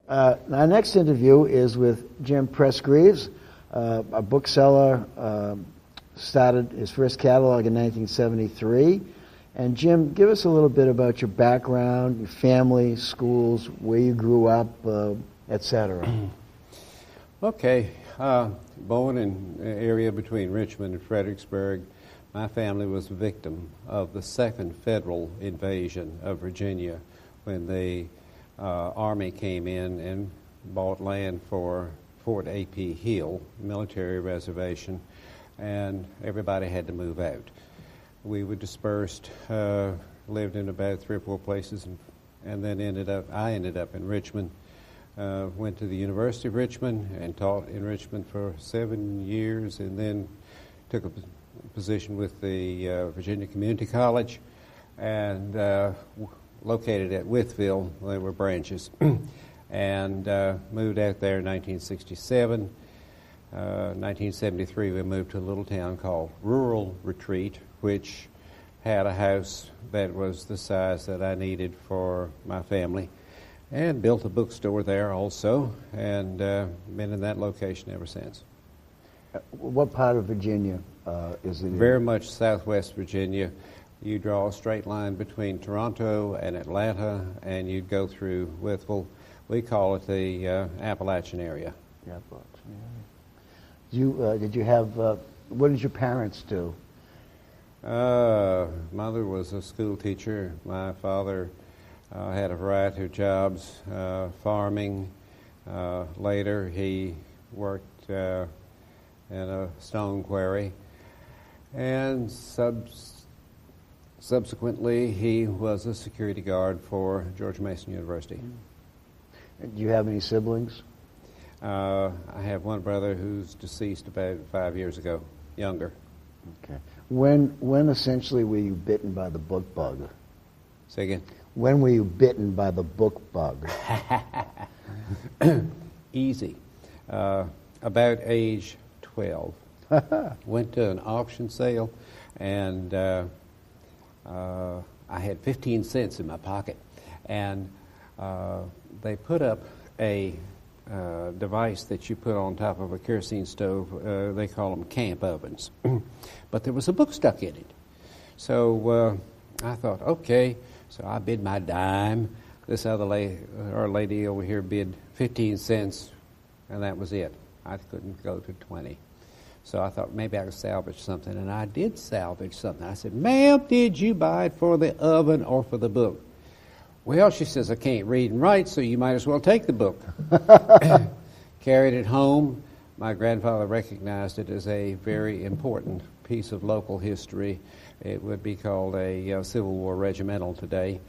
Our next interview is with Jim Presgraves, a bookseller, started his first catalog in 1973. And Jim, give us a little bit about your background, your family, schools, where you grew up, etc. Okay, born in an area between Richmond and Fredericksburg. My family was a victim of the second federal invasion of Virginia when the Army came in and bought land for Fort A.P. Hill, military reservation, and everybody had to move out. We were dispersed, lived in about 3 or 4 places, and then I ended up in Richmond. Went to the University of Richmond and taught in Richmond for 7 years, and then took a position with the Virginia Community College, and located at Wytheville. There were branches, and moved out there in 1967. 1973, we moved to a little town called Rural Retreat, which had a house that was the size that I needed for my family, and built a bookstore there also, and been in that location ever since. What part of Virginia is it in? Very much southwest Virginia. You draw a straight line between Toronto and Atlanta, and you'd go through Wytheville. We call it the Appalachian area. The Appalachian area. Did you have, what did your parents do? Mother was a school teacher. My father had a variety of jobs, farming. Later he worked in a stone quarry, and subsequently he was a security guard for George Mason University. Do you have any siblings? I have one brother who's deceased about 5 years ago, younger. Okay. When essentially were you bitten by the book bug? Say again? When were you bitten by the book bug? Easy. About age 12. Went to an auction sale, and I had 15 cents in my pocket, and they put up a device that you put on top of a kerosene stove. They call them camp ovens. But there was a book stuck in it. So I thought, okay, so I bid my dime. This other lady over here bid 15 cents, and that was it. I couldn't go to 20. So I thought maybe I could salvage something, and I did salvage something. I said, "Ma'am, did you buy it for the oven or for the book?" "Well," she says, "I can't read and write, so you might as well take the book." Carried it home. My grandfather recognized it as a very important piece of local history. It would be called a Civil War regimental today.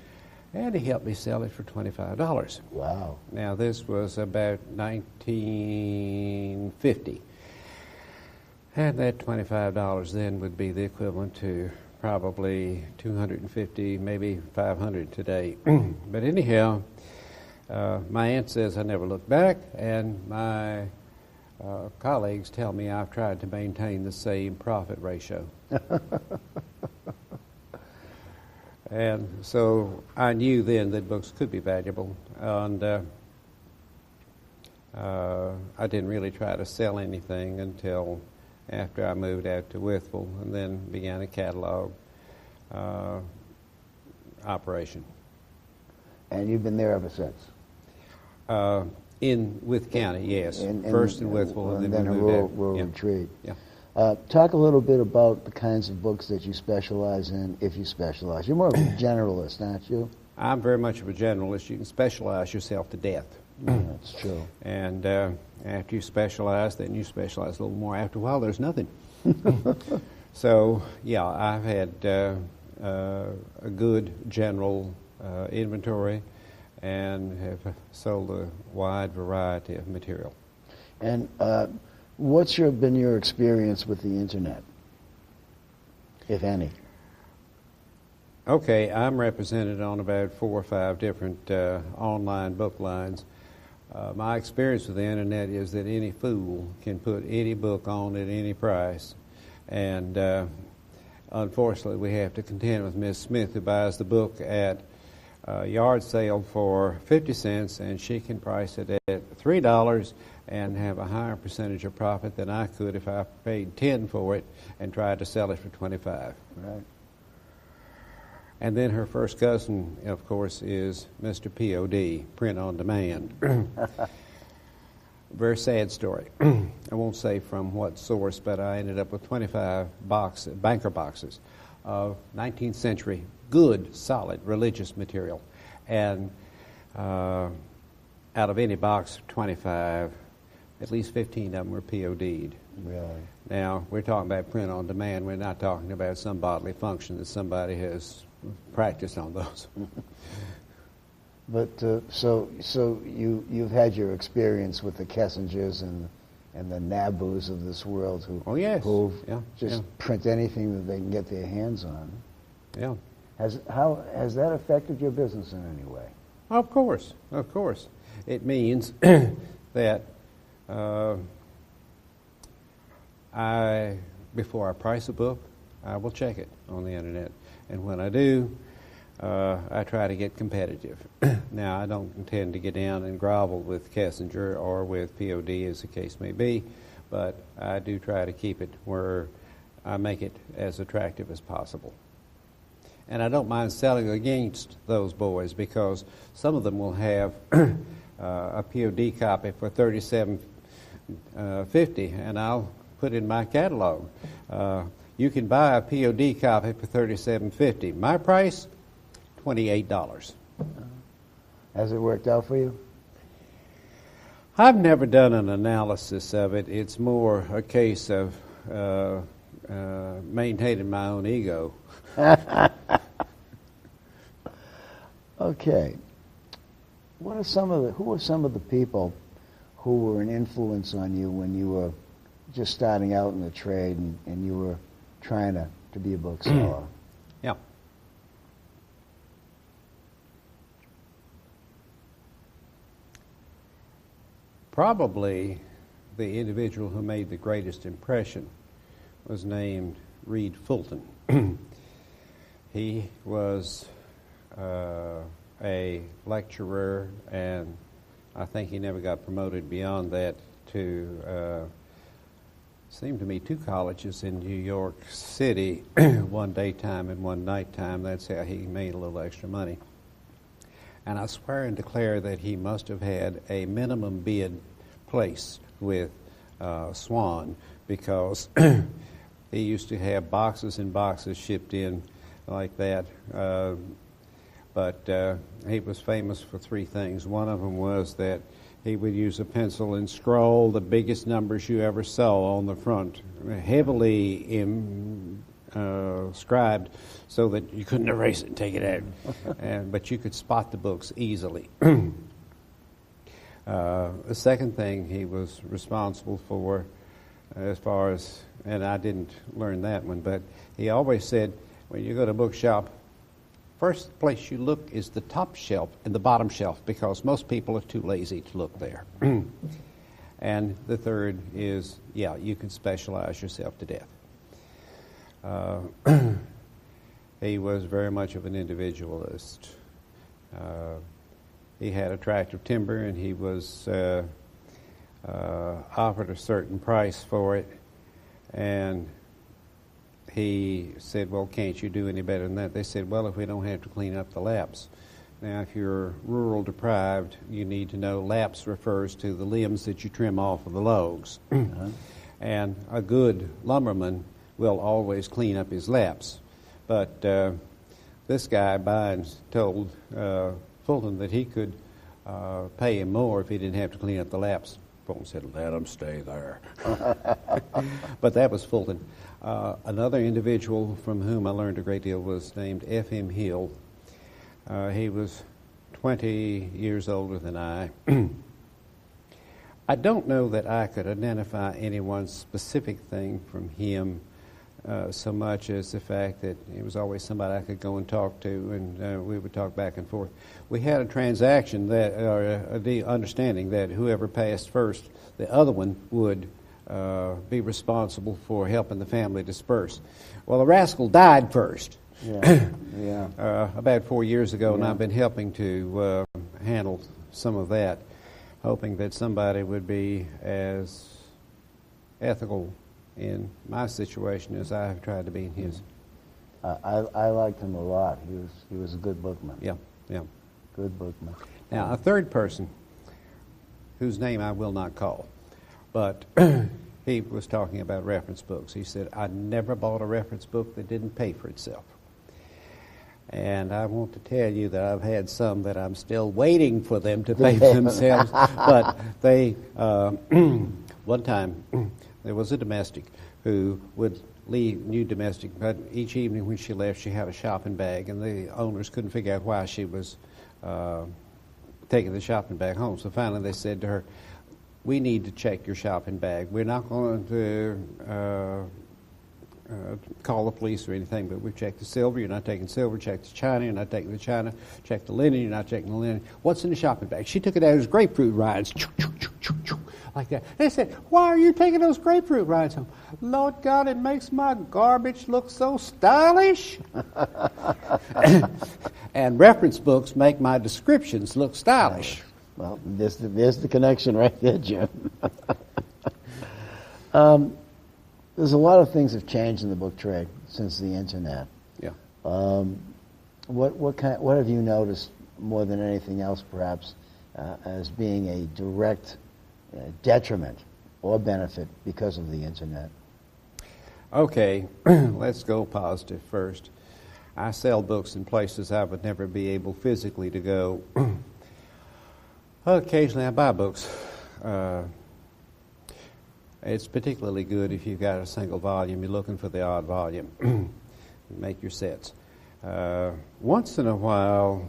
And he helped me sell it for $25. Wow. Now, this was about 1950. And that $25 then would be the equivalent to probably $250, maybe $500 today. But anyhow, my aunt says I never look back, and my colleagues tell me I've tried to maintain the same profit ratio. And so I knew then that books could be valuable, and I didn't really try to sell anything until after I moved out to Wytheville, and then began a catalog operation. And you've been there ever since? In Wythe County, yes. First in Wytheville, and then we moved out. Rural Retreat. Yeah. Talk a little bit about the kinds of books that you specialize in, if you specialize. You're more of a generalist, aren't you? I'm very much of a generalist. You can specialize yourself to death. Yeah, that's true. And after you specialize, then you specialize a little more. After a while, there's nothing. So, yeah, I've had a good general inventory and have sold a wide variety of material. And what's been your experience with the Internet, if any? Okay, I'm represented on about 4 or 5 different online book lines. My experience with the Internet is that any fool can put any book on at any price. And unfortunately, we have to contend with Miss Smith, who buys the book at yard sale for 50 cents, and she can price it at $3 and have a higher percentage of profit than I could if I paid 10 for it and tried to sell it for 25. Right. And then her first cousin, of course, is Mr. POD, print on demand. Very sad story. I won't say from what source, but I ended up with 25 banker boxes of 19th century good, solid religious material. And out of any box, 25, at least 15 of them were POD'd. Really? Now, we're talking about print on demand. We're not talking about some bodily function that somebody has practiced on those. But so you've had your experience with the Kessingers and the Nabus of this world who print anything that they can get their hands on. Yeah. How has that affected your business in any way? Of course. It means that before I price a book, I will check it on the internet, and when I do, I try to get competitive. Now, I don't intend to get down and grovel with Kessinger or with POD, as the case may be, but I do try to keep it where I make it as attractive as possible. And I don't mind selling against those boys, because some of them will have a POD copy for $37.50, and I'll put in my catalog. You can buy a POD copy for $37.50. My price, $28. Has it worked out for you? I've never done an analysis of it. It's more a case of maintaining my own ego. Okay. Who are some of the people who were an influence on you when you were just starting out in the trade and you were trying to be a bookseller? Yeah. Probably the individual who made the greatest impression was named Reed Fulton. He was a lecturer, and I think he never got promoted beyond that to, seemed to me, 2 colleges in New York City, one daytime and one nighttime. That's how he made a little extra money. And I swear and declare that he must have had a minimum bid place with Swan, because he used to have boxes and boxes shipped in like that. But he was famous for 3 things. One of them was that he would use a pencil and scroll the biggest numbers you ever saw on the front, heavily scribed so that you couldn't erase it and take it out. But you could spot the books easily. The second thing he was responsible for, as far as, and I didn't learn that one, but he always said, when you go to a bookshop, first place you look is the top shelf and the bottom shelf, because most people are too lazy to look there. And the third is, you can specialize yourself to death. He was very much of an individualist. He had attractive timber, and he was offered a certain price for it, and he said, well, can't you do any better than that? They said, well, if we don't have to clean up the laps. Now, if you're rural deprived, you need to know laps refers to the limbs that you trim off of the logs. And a good lumberman will always clean up his laps. But this guy, Bynes, told Fulton that he could pay him more if he didn't have to clean up the laps. Fulton said, let him stay there. But that was Fulton. Another individual from whom I learned a great deal was named F.M. Hill. He was 20 years older than I. I don't know that I could identify any one specific thing from him so much as the fact that he was always somebody I could go and talk to, and we would talk back and forth. We had a transaction or the understanding that whoever passed first, the other one would be responsible for helping the family disperse. Well, the rascal died first. Yeah. about 4 years ago, and Yeah. I've been helping to handle some of that, hoping that somebody would be as ethical in my situation as I have tried to be in his. I liked him a lot. He was a good bookman. Yeah, yeah. Good bookman. Now, a third person, whose name I will not call, but he was talking about reference books. He said, I never bought a reference book that didn't pay for itself. And I want to tell you that I've had some that I'm still waiting for them to pay for themselves. But they, one time, there was a domestic who would leave, new domestic, but each evening when she left, she had a shopping bag, and the owners couldn't figure out why she was taking the shopping bag home. So finally they said to her, we need to check your shopping bag. We're not going to call the police or anything, but we've checked the silver, you're not taking silver, check the china, you're not taking the china, check the linen, you're not checking the linen. What's in the shopping bag? She took it out as grapefruit rinds, like that. They said, why are you taking those grapefruit rinds home? Lord God, it makes my garbage look so stylish. And reference books make my descriptions look stylish. Well, there's the connection right there, Jim. There's a lot of things have changed in the book trade since the internet. Yeah. What have you noticed more than anything else, perhaps, as being a direct detriment or benefit because of the internet? Okay, let's go positive first. I sell books in places I would never be able physically to go. Occasionally I buy books. It's particularly good if you've got a single volume. You're looking for the odd volume. Make your sets. Once in a while,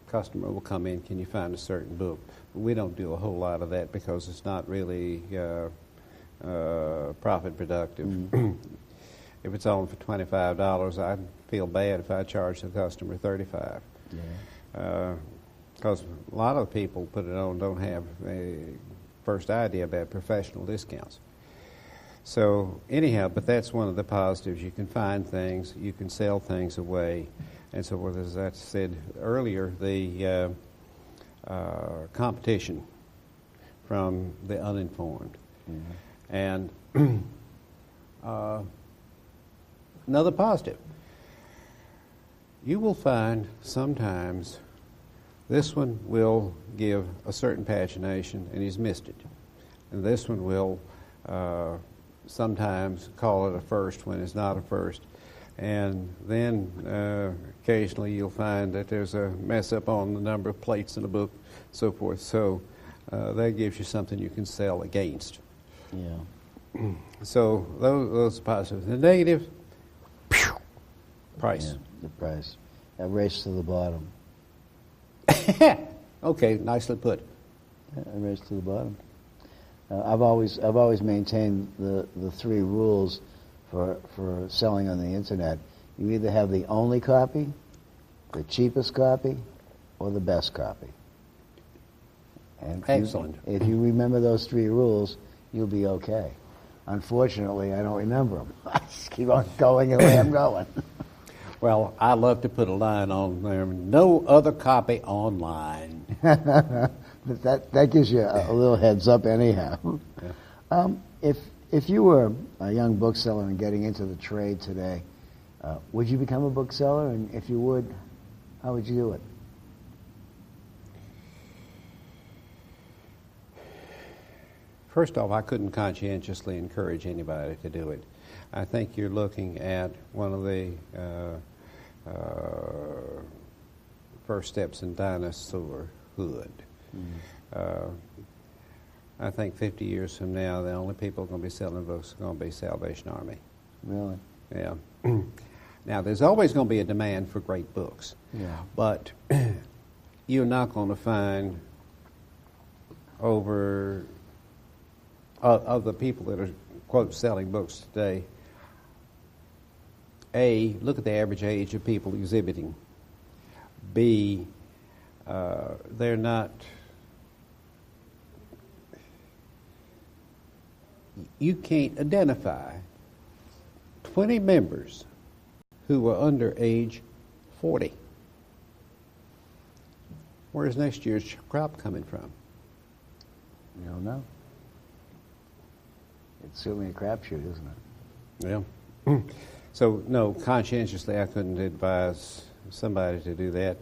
customer will come in, can you find a certain book? But we don't do a whole lot of that because it's not really profit productive. Mm-hmm. If it's on for $25, I'd feel bad if I charge the customer $35. Yeah. Because a lot of people put it on don't have a first idea about professional discounts. So anyhow, but that's one of the positives. You can find things, you can sell things away, and so forth. As I said earlier, the competition from the uninformed. Mm-hmm. And another positive, you will find sometimes this one will give a certain pagination and he's missed it. And this one will sometimes call it a first when it's not a first. And then occasionally you'll find that there's a mess up on the number of plates in a book, so forth. So that gives you something you can sell against. Yeah. So those are positives. The negative, price. Yeah, the price. That race to the bottom. Okay, nicely put. Yeah, a race to the bottom. I've always maintained the three rules for selling on the internet. You either have the only copy, the cheapest copy, or the best copy. And excellent. If you remember those three rules, you'll be okay. Unfortunately, I don't remember them. I just keep on going the way I'm going. Well, I love to put a line on there, no other copy online. that gives you a little heads up anyhow. Yeah. If you were a young bookseller and getting into the trade today, would you become a bookseller? And if you would, how would you do it? First off, I couldn't conscientiously encourage anybody to do it. I think you're looking at one of the first steps in dinosaurhood. Mm. I think 50 years from now, the only people going to be selling books are going to be Salvation Army. Really? Yeah. Now, there's always going to be a demand for great books. Yeah. But you're not going to find over of the people that are, quote, selling books today, A, look at the average age of people exhibiting. B, they're not, you can't identify 20 members who were under age 40. Where's next year's crop coming from? You don't know. It's certainly a crapshoot, isn't it? Yeah. So, no, conscientiously, I couldn't advise somebody to do that.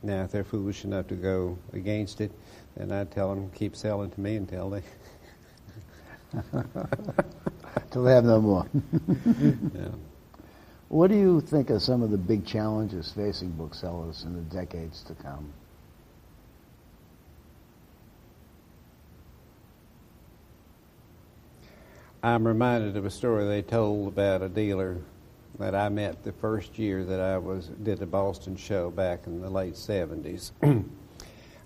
Now, if they're foolish enough to go against it, then I'd tell them, keep selling to me until they... Till they have no more. Yeah. What do you think are some of the big challenges facing booksellers in the decades to come? I'm reminded of a story they told about a dealer that I met the first year that I did the Boston show back in the late 70s.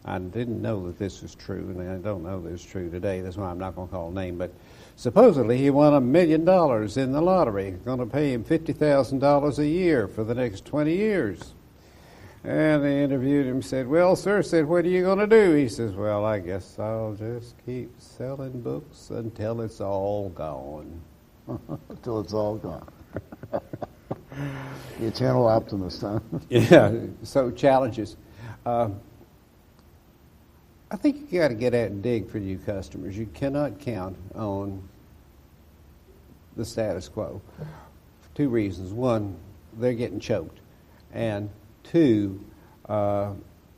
I didn't know that this was true, and I don't know that it's true today. That's why I'm not going to call a name. But supposedly he won $1 million in the lottery, going to pay him $50,000 a year for the next 20 years. And they interviewed him, said, well, sir, said, what are you going to do? He says, well, I guess I'll just keep selling books until it's all gone. Until it's all gone. The eternal optimist, huh? Yeah, so challenges. I think you got to get out and dig for new customers. You cannot count on the status quo for two reasons. One, they're getting choked. And two,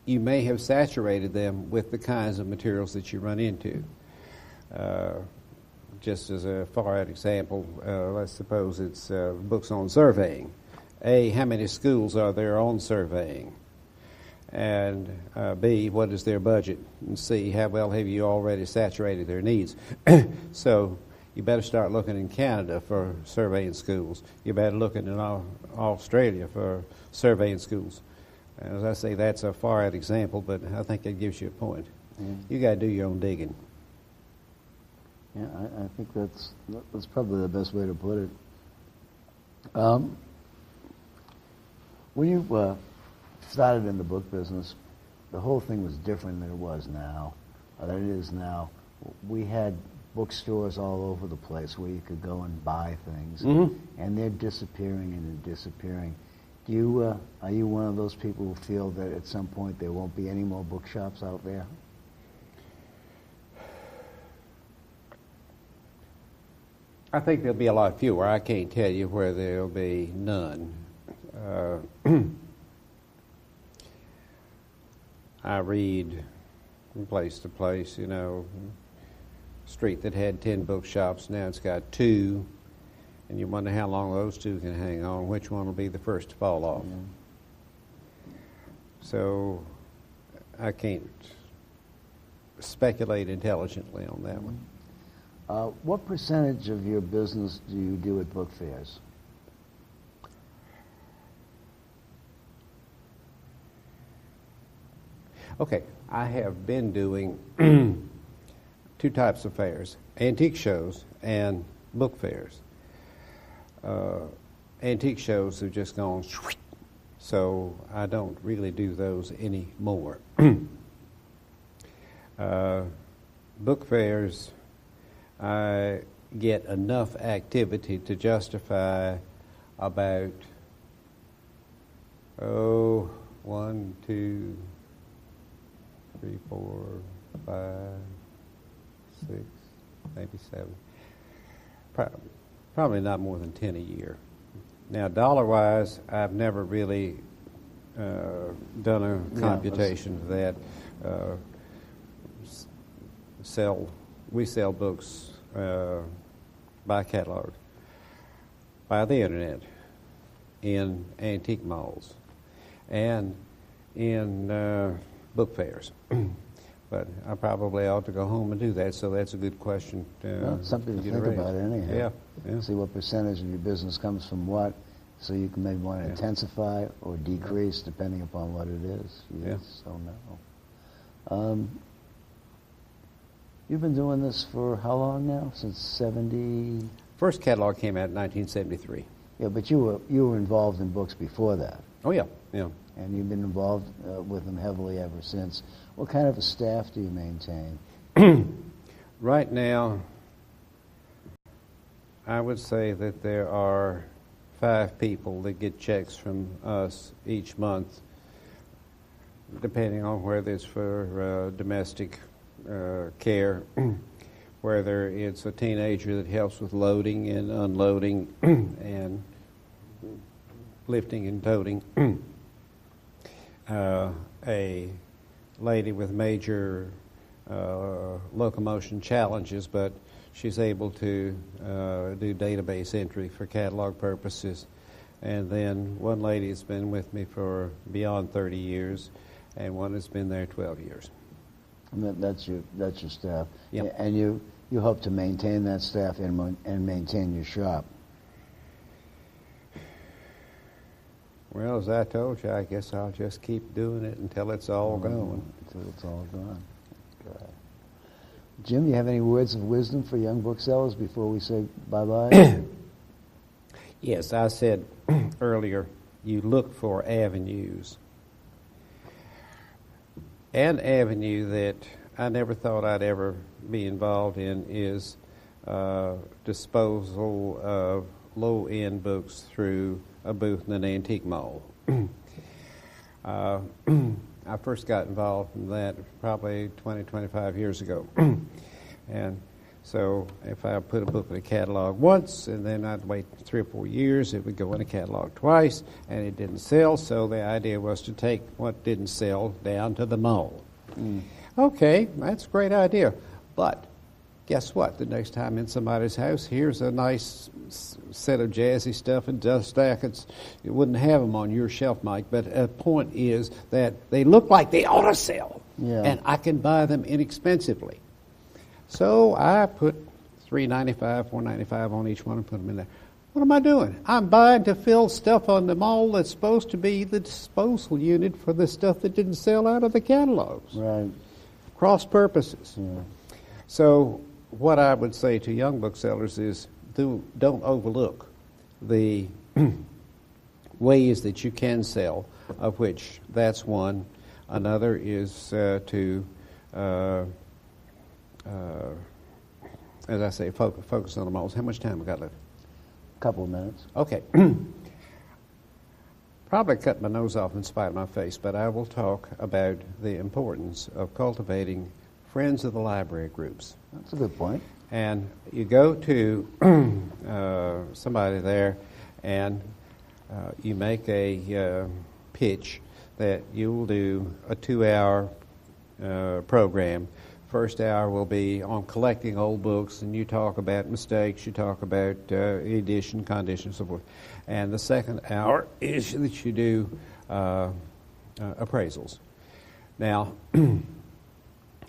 you may have saturated them with the kinds of materials that you run into. Just as a far-out example, let's suppose it's books on surveying. A, how many schools are there on surveying? And B, what is their budget? And C, how well have you already saturated their needs? So you better start looking in Canada for surveying schools. You better look in Australia for surveying schools. As I say, that's a far-out example, but I think it gives you a point. Yeah. You got to do your own digging. Yeah, I think that's probably the best way to put it. When you started in the book business, the whole thing was different than it was now, or than it is now. We had bookstores all over the place where you could go and buy things, and they're disappearing and they're disappearing. Are you one of those people who feel that at some point there won't be any more bookshops out there? I think there'll be a lot fewer. I can't tell you where there'll be none. I read from place to place, street that had 10 bookshops, now it's got 2, and you wonder how long those 2 can hang on, which one will be the first to fall off. So I can't speculate intelligently on that one. What percentage of your business do you do at book fairs? Okay, I have been doing 2 types of fairs, antique shows and book fairs. Antique shows have just gone, so I don't really do those anymore. Book fairs, I get enough activity to justify about, 1, 2, 3, 4, 5, 6, maybe 7. Probably not more than 10 a year. Now, dollar-wise, I've never really done a computation of that. We sell books by catalog, by the internet, in antique malls, and in book fairs. But I probably ought to go home and do that, so that's a good question. Something to think about anyhow. Yeah. See what percentage of your business comes from what, so you can maybe want to intensify or decrease depending upon what it is. You just don't know. You've been doing this for how long now? Since 70? First catalog came out in 1973. Yeah, but you were involved in books before that. Oh, yeah. And you've been involved with them heavily ever since. What kind of a staff do you maintain? Right now, I would say that there are 5 people that get checks from us each month, depending on whether it's for domestic care, whether it's a teenager that helps with loading and unloading and lifting and toting, a lady with major locomotion challenges, but she's able to do database entry for catalog purposes. And then one lady has been with me for beyond 30 years, and one has been there 12 years. And that's your staff. Yep. And you hope to maintain that staff and maintain your shop. Well, as I told you, I guess I'll just keep doing it until it's all gone. Until it's all gone. Okay. Jim, you have any words of wisdom for young booksellers before we say bye-bye? Yes, I said earlier, you look for avenues. An avenue that I never thought I'd ever be involved in is disposal of low-end books through a booth in an antique mall. I first got involved in that probably 20, 25 years ago. And so if I put a book in a catalog once, and then I'd wait 3 or 4 years, it would go in a catalog twice, and it didn't sell, so the idea was to take what didn't sell down to the mall. Okay, that's a great idea. But guess what? The next time in somebody's house, here's a nice set of jazzy stuff and dust jackets. You wouldn't have them on your shelf, Mike, but the point is that they look like they ought to sell, and I can buy them inexpensively. So I put $3.95, $4.95 on each one and put them in there. What am I doing? I'm buying to fill stuff on the mall that's supposed to be the disposal unit for the stuff that didn't sell out of the catalogs. Right. Cross purposes. Yeah. So what I would say to young booksellers is don't overlook the ways that you can sell, of which that's one. Another is to, as I say, focus on the malls. How much time we got left? A couple of minutes. Okay. Probably cut my nose off in spite of my face, but I will talk about the importance of cultivating friends of the library groups. That's a good point. And you go to somebody there and you make a pitch that you will do a 2-hour program. First hour will be on collecting old books, and you talk about mistakes, you talk about edition, condition, and so forth. And the second hour is that you do appraisals. Now,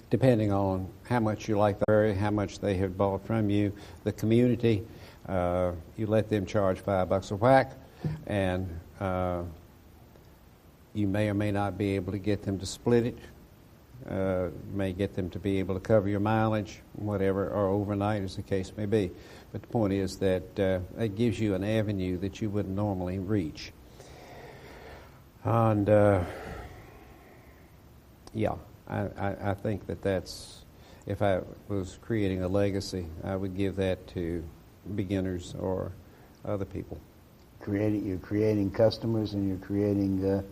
depending on how much you like the area, how much they have bought from you, the community, you let them charge $5 a whack, and you may or may not be able to get them to split it. May get them to be able to cover your mileage, whatever, or overnight, as the case may be. But the point is that it gives you an avenue that you wouldn't normally reach. And I think that's, if I was creating a legacy, I would give that to beginners or other people. You're creating customers, and you're creating a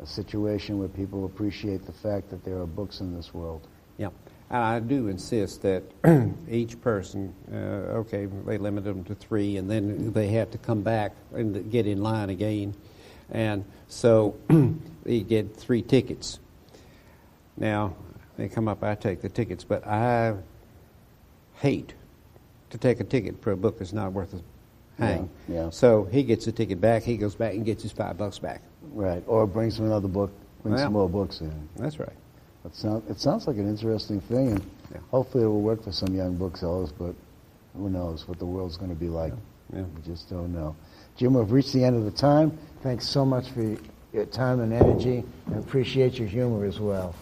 situation where people appreciate the fact that there are books in this world. Yeah, and I do insist that each person, they limit them to 3, and then they have to come back and get in line again. And so they get 3 tickets. Now, they come up, I take the tickets, but I hate to take a ticket for a book that's not worth a hang. Yeah. So he gets a ticket back, he goes back and gets his $5 back. Right, or brings some another book, some more books in. That's right. It sounds like an interesting thing, and hopefully it will work for some young booksellers, but who knows what the world's going to be like. Yeah. We just don't know. Jim, we've reached the end of the time. Thanks so much for your time and energy, and appreciate your humor as well.